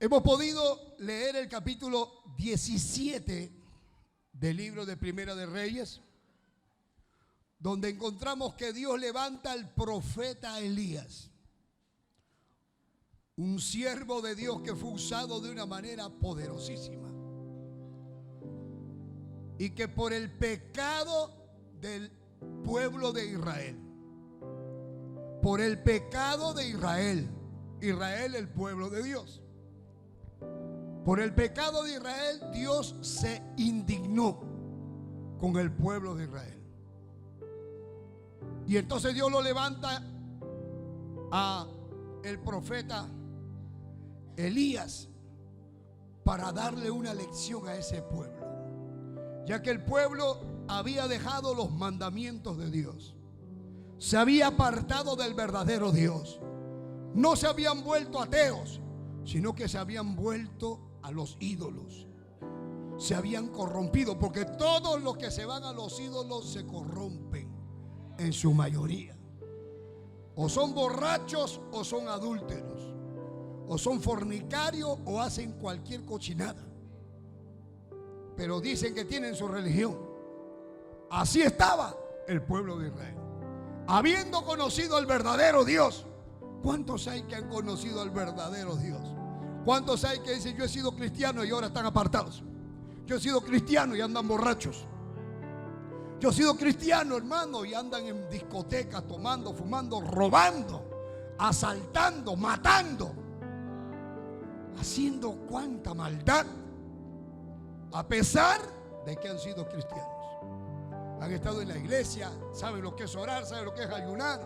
Hemos podido leer el capítulo 17 del libro de Primera de Reyes, donde encontramos que Dios levanta al profeta Elías, un siervo de Dios que fue usado de una manera poderosísima, y que por el pecado del pueblo de Israel, por el pecado de Israel, Israel el pueblo de Dios, por el pecado de Israel, Dios se indignó con el pueblo de Israel. Y entonces Dios lo levanta a el profeta Elías para darle una lección a ese pueblo, ya que el pueblo había dejado los mandamientos de Dios, se había apartado del verdadero Dios, no se habían vuelto ateos, sino que se habían vuelto a los ídolos, se habían corrompido, porque todos los que se van a los ídolos se corrompen en su mayoría. O son borrachos o son adúlteros, o son fornicarios o hacen cualquier cochinada, pero dicen que tienen su religión. Así estaba el pueblo de Israel, habiendo conocido al verdadero Dios. ¿Cuántos hay que han conocido al verdadero Dios? ¿Cuántos hay que dicen: yo he sido cristiano y ahora están apartados? Yo he sido cristiano y andan borrachos. Yo he sido cristiano, hermano, y andan en discotecas tomando, fumando, robando, asaltando, matando, haciendo cuánta maldad, a pesar de que han sido cristianos. Han estado en la iglesia, saben lo que es orar, saben lo que es ayunar,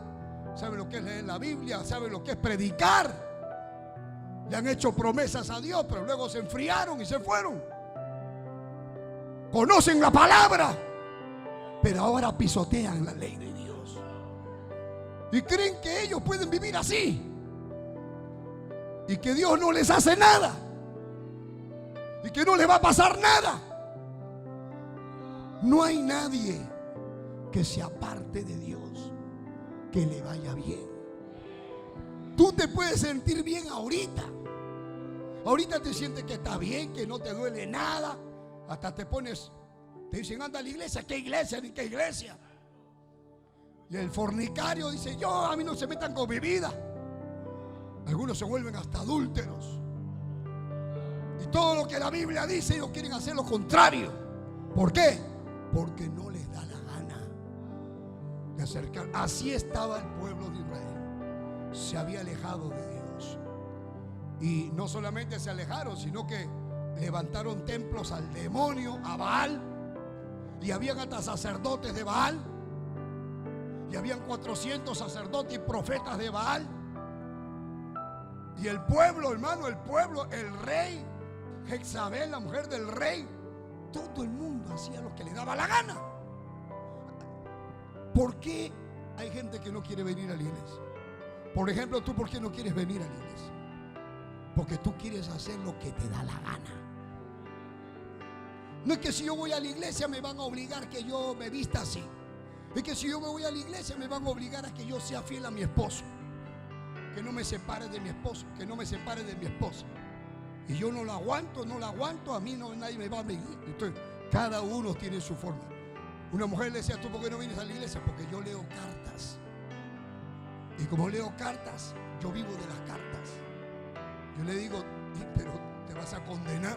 saben lo que es leer la Biblia, saben lo que es predicar. Le han hecho promesas a Dios, pero luego se enfriaron y se fueron. Conocen la palabra, pero ahora pisotean la ley de Dios y creen que ellos pueden vivir así y que Dios no les hace nada y que no les va a pasar nada. No hay nadie que se aparte de Dios que le vaya bien. Tú te puedes sentir bien ahorita. Ahorita te sientes que está bien, que no te duele nada. Hasta te pones, te dicen: anda a la iglesia. ¿Qué iglesia? Ni qué iglesia. Y el fornicario dice: a mí no se metan con mi vida. Algunos se vuelven hasta adúlteros. Y todo lo que la Biblia dice, ellos quieren hacer lo contrario. ¿Por qué? Porque no les da la gana de acercar. Así estaba el pueblo de Israel. Se había alejado de Dios. Y no solamente se alejaron, sino que levantaron templos al demonio, a Baal. Y habían hasta sacerdotes de Baal. Y habían 400 sacerdotes y profetas de Baal. Y el pueblo, hermano, el pueblo, el rey, Jezabel, la mujer del rey, todo el mundo hacía lo que le daba la gana. ¿Por qué hay gente que no quiere venir a la iglesia? Por ejemplo, ¿tú por qué no quieres venir a la iglesia? Porque tú quieres hacer lo que te da la gana. No es que si yo voy a la iglesia me van a obligar que yo me vista así. Es que si yo me voy a la iglesia me van a obligar a que yo sea fiel a mi esposo, que no me separe de mi esposo, que no me separe de mi esposa. Y yo no la aguanto, a mí no, nadie me va a venir. Entonces, cada uno tiene su forma. Una mujer le decía: ¿tú por qué no vienes a la iglesia? Porque yo leo cartas. Y como leo cartas, yo vivo de las cartas. Yo le digo: pero te vas a condenar,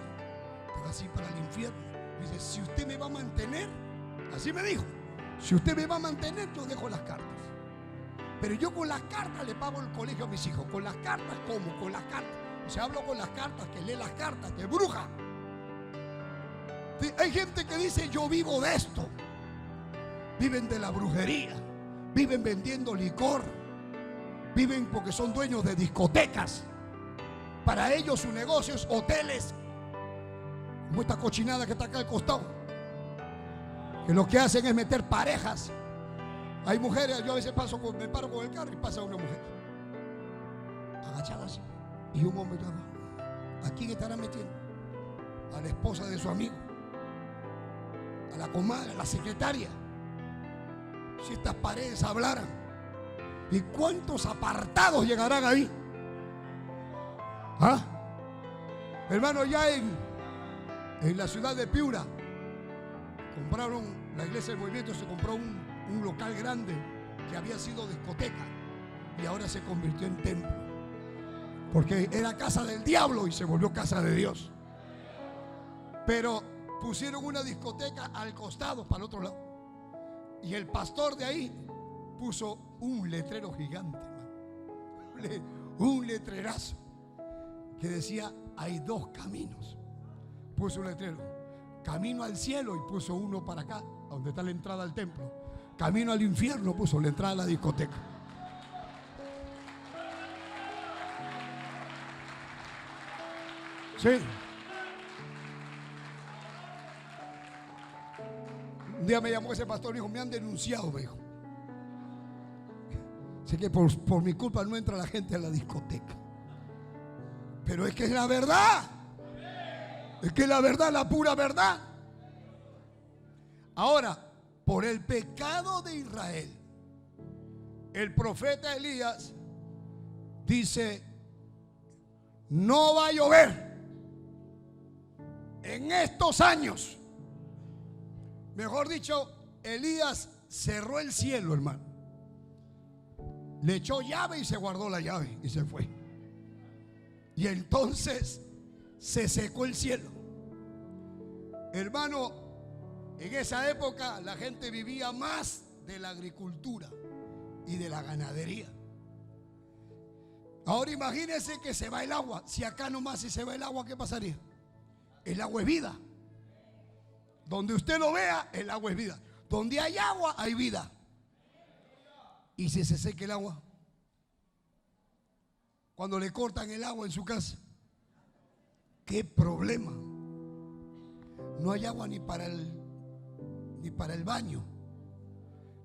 te vas a ir para el infierno. Dice: si usted me va a mantener, así me dijo, si usted me va a mantener, yo dejo las cartas. Pero yo con las cartas le pago el colegio a mis hijos. Con las cartas, ¿cómo? Con las cartas. O sea, hablo con las cartas, que lee las cartas, que es bruja. Sí, hay gente que dice: yo vivo de esto. Viven de la brujería, viven vendiendo licor, viven porque son dueños de discotecas. Para ellos su negocio es hoteles, como esta cochinada que está acá al costado, que lo que hacen es meter parejas. Hay mujeres, yo a veces me paro con el carro y pasa una mujer agachada así, y un hombre abajo. ¿A quién estará metiendo? A la esposa de su amigo, a la comadre, a la secretaria. Si estas paredes hablaran, ¿y cuántos apartados llegarán ahí? ¿Ah? Hermano, ya en la ciudad de Piura compraron, la iglesia del movimiento se compró un local grande que había sido discoteca y ahora se convirtió en templo, porque era casa del diablo y se volvió casa de Dios. Pero pusieron una discoteca al costado, para el otro lado, y el pastor de ahí puso un letrero gigante, hermano, un letrerazo que decía: hay dos caminos. Puso un letrero: camino al cielo, y puso uno para acá, donde está la entrada al templo. Camino al infierno puso la entrada a la discoteca. Sí. Un día me llamó ese pastor y dijo: me han denunciado, me dijo. Sé que por mi culpa no entra la gente a la discoteca. Pero es que es la verdad. Es que es la verdad, la pura verdad. Ahora, por el pecado de Israel, el profeta Elías dice: no va a llover en estos años. Mejor dicho, Elías cerró el cielo, hermano. Le echó llave y se guardó la llave y se fue. Y entonces se secó el cielo. Hermano, en esa época la gente vivía más de la agricultura y de la ganadería. Ahora imagínense que se va el agua. Si acá nomás si se va el agua, ¿qué pasaría? El agua es vida. Donde usted lo vea, el agua es vida. Donde hay agua, hay vida. ¿Y si se seca el agua? Cuando le cortan el agua en su casa, ¿qué problema? No hay agua ni para el baño,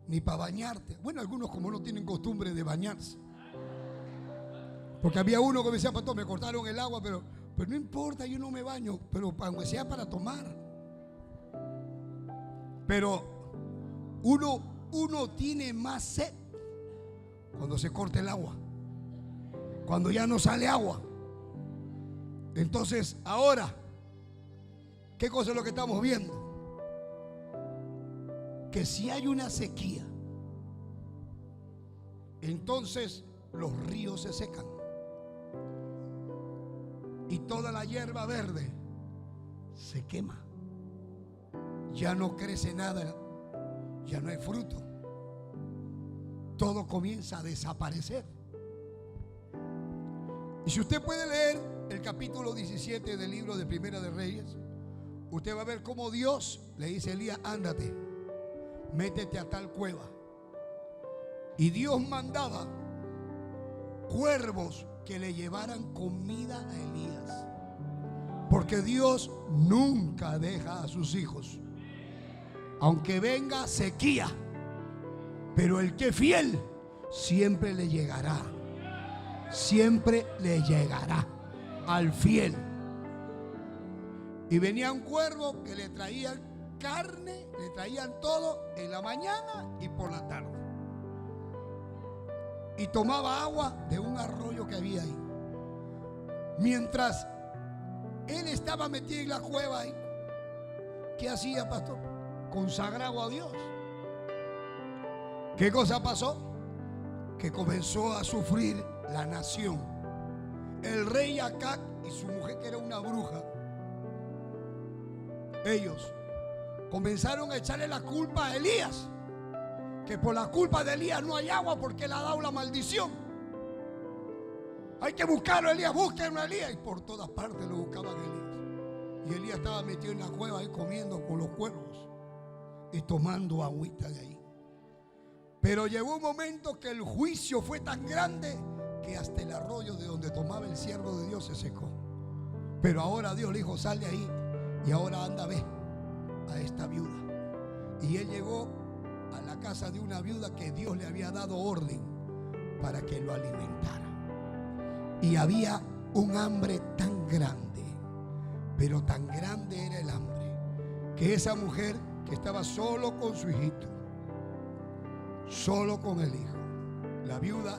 ni para bañarte. Bueno, algunos como no tienen costumbre de bañarse. Porque había uno que me decía: pastor, me cortaron el agua, pero no importa, yo no me baño, pero aunque sea para tomar. Pero uno tiene más sed cuando se corta el agua, cuando ya no sale agua. Entonces ahora, ¿qué cosa es lo que estamos viendo? Que si hay una sequía, entonces los ríos se secan y toda la hierba verde se quema. Ya no crece nada, ya no hay fruto. Todo comienza a desaparecer. Y si usted puede leer el capítulo 17 del libro de Primera de Reyes, usted va a ver cómo Dios le dice a Elías: ándate, métete a tal cueva. Y Dios mandaba cuervos que le llevaran comida a Elías, porque Dios nunca deja a sus hijos, aunque venga sequía, pero el que es fiel siempre le llegará. Siempre le llegará al fiel. Y venía un cuervo que le traían carne, le traían todo en la mañana y por la tarde. Y tomaba agua de un arroyo que había ahí. Mientras él estaba metido en la cueva ahí, ¿qué hacía, pastor? Consagrado a Dios. ¿Qué cosa pasó? Que comenzó a sufrir la nación. El rey Acac y su mujer, que era una bruja, ellos comenzaron a echarle la culpa a Elías, que por la culpa de Elías no hay agua porque él ha dado la maldición. Hay que buscarlo, Elías, búsquenlo a Elías. Y por todas partes lo buscaban a Elías. Y Elías estaba metido en la cueva ahí comiendo con los cuervos y tomando agüita de ahí. Pero llegó un momento que el juicio fue tan grande que hasta el arroyo de donde tomaba el siervo de Dios se secó. Pero ahora Dios le dijo: sal de ahí y ahora anda, ve a esta viuda. Y él llegó a la casa de una viuda que Dios le había dado orden para que lo alimentara. Y había un hambre tan grande, pero tan grande era el hambre, que esa mujer que estaba solo con su hijito, solo con el hijo, la viuda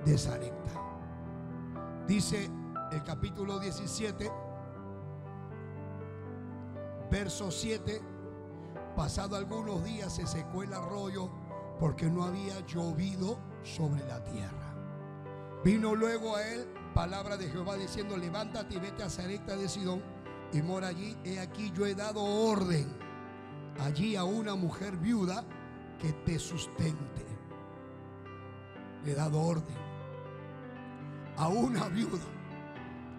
de Sarepta, dice el capítulo 17, verso 7. Pasado algunos días se secó el arroyo porque no había llovido sobre la tierra. Vino luego a él palabra de Jehová diciendo: levántate y vete a Sarepta de Sidón y mora allí. He aquí yo he dado orden allí a una mujer viuda que te sustente. Le he dado orden a una viuda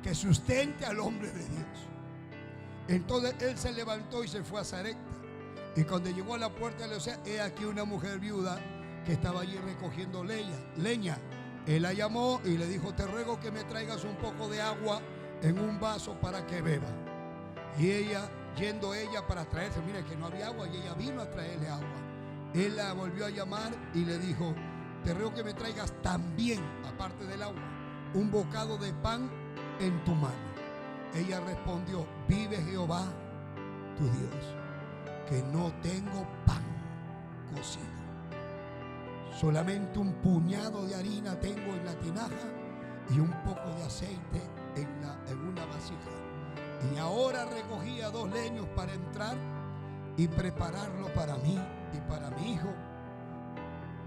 que sustente al hombre de Dios. Entonces él se levantó y se fue a Sarepta. Y cuando llegó a la puerta de Osea, he aquí una mujer viuda que estaba allí recogiendo leña. Él la llamó y le dijo: te ruego que me traigas un poco de agua en un vaso para que beba. Y ella, yendo ella para traerse, mira que no había agua, y ella vino a traerle agua. Él la volvió a llamar y le dijo: te ruego que me traigas también, aparte del agua, un bocado de pan en tu mano. Ella respondió: vive Jehová tu Dios, que no tengo pan cocido, solamente un puñado de harina tengo en la tinaja y un poco de aceite en una vasija. Y ahora recogía 2 leños para entrar y prepararlo para mí y para mi hijo,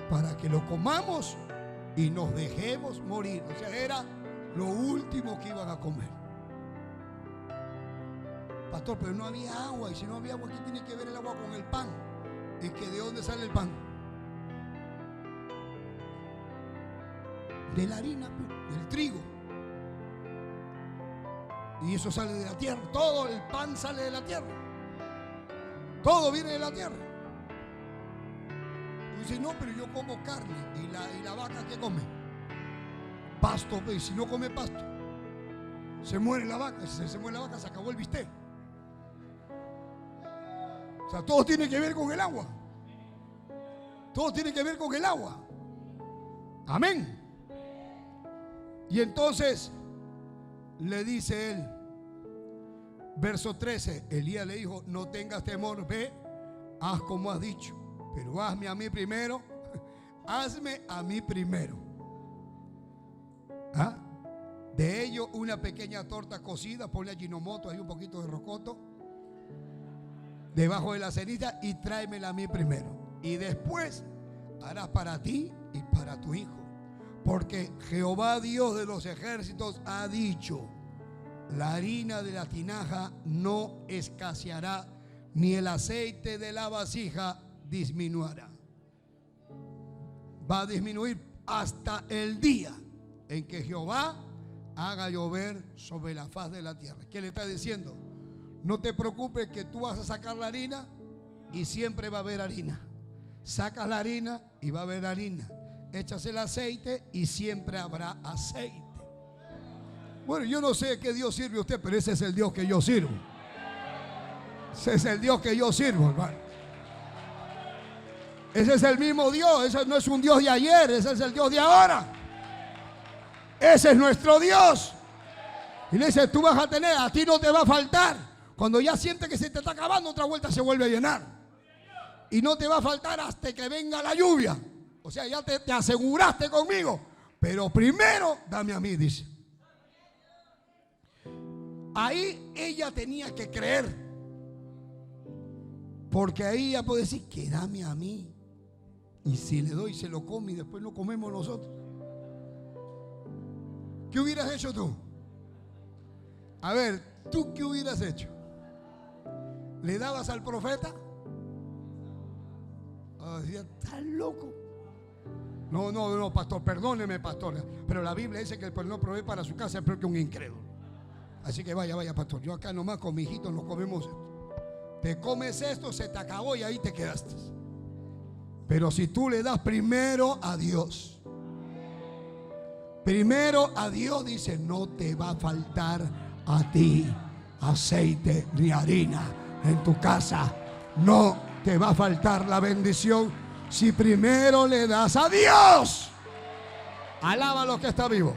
para que lo comamos y nos dejemos morir. O sea, era lo último que iban a comer. Pastor, pero no había agua. Y si no había agua, ¿qué tiene que ver el agua con el pan? Es que ¿de dónde sale el pan? De la harina, del trigo. Y eso sale de la tierra. Todo el pan sale de la tierra. Todo viene de la tierra. Y dice: no, pero yo como carne. ¿Y la vaca qué come? Pasto. Y si no come pasto, se muere la vaca. Si se muere la vaca, se acabó el bistec. O sea, todo tiene que ver con el agua. Todo tiene que ver con el agua. Amén. Y entonces le dice él, verso 13, Elías le dijo: no tengas temor, ve, haz como has dicho, pero hazme a mí primero. Hazme a mí primero. ¿Ah? De ello una pequeña torta cocida, ponle ajinomoto, hay un poquito de rocoto debajo de la ceniza, y tráemela a mí primero. Y después harás para ti y para tu hijo, porque Jehová Dios de los ejércitos ha dicho: la harina de la tinaja no escaseará, ni el aceite de la vasija disminuirá. Va a disminuir hasta el día en que Jehová haga llover sobre la faz de la tierra. ¿Qué le está diciendo? No te preocupes, que tú vas a sacar la harina y siempre va a haber harina. Sacas la harina y va a haber harina. Echas el aceite y siempre habrá aceite. Bueno, yo no sé qué Dios sirve a usted, pero ese es el Dios que yo sirvo. Ese es el Dios que yo sirvo, hermano. Ese es el mismo Dios. Ese no es un Dios de ayer, ese es el Dios de ahora. Ese es nuestro Dios. Y le dice: tú vas a tener, a ti no te va a faltar. Cuando ya sientes que se te está acabando, otra vuelta se vuelve a llenar. Y no te va a faltar hasta que venga la lluvia. O sea, ya te aseguraste conmigo. Pero primero dame a mí, dice. Ahí ella tenía que creer. Porque ahí ella puede decir: que dame a mí. Y si le doy, se lo come y después lo comemos nosotros. ¿Qué hubieras hecho tú? A ver, ¿tú qué hubieras hecho? ¿Le dabas al profeta? Decía: ¿estás loco? No, pastor, perdóneme, pastor. Pero la Biblia dice que el no provee para su casa es peor que un incrédulo. Así que vaya, pastor. Yo acá nomás con mi hijito nos comemos esto. Te comes esto, se te acabó y ahí te quedaste. Pero si tú le das primero a Dios, dice: no te va a faltar a ti aceite ni harina en tu casa. No te va a faltar la bendición si primero le das a Dios. Alaba a los que está vivo.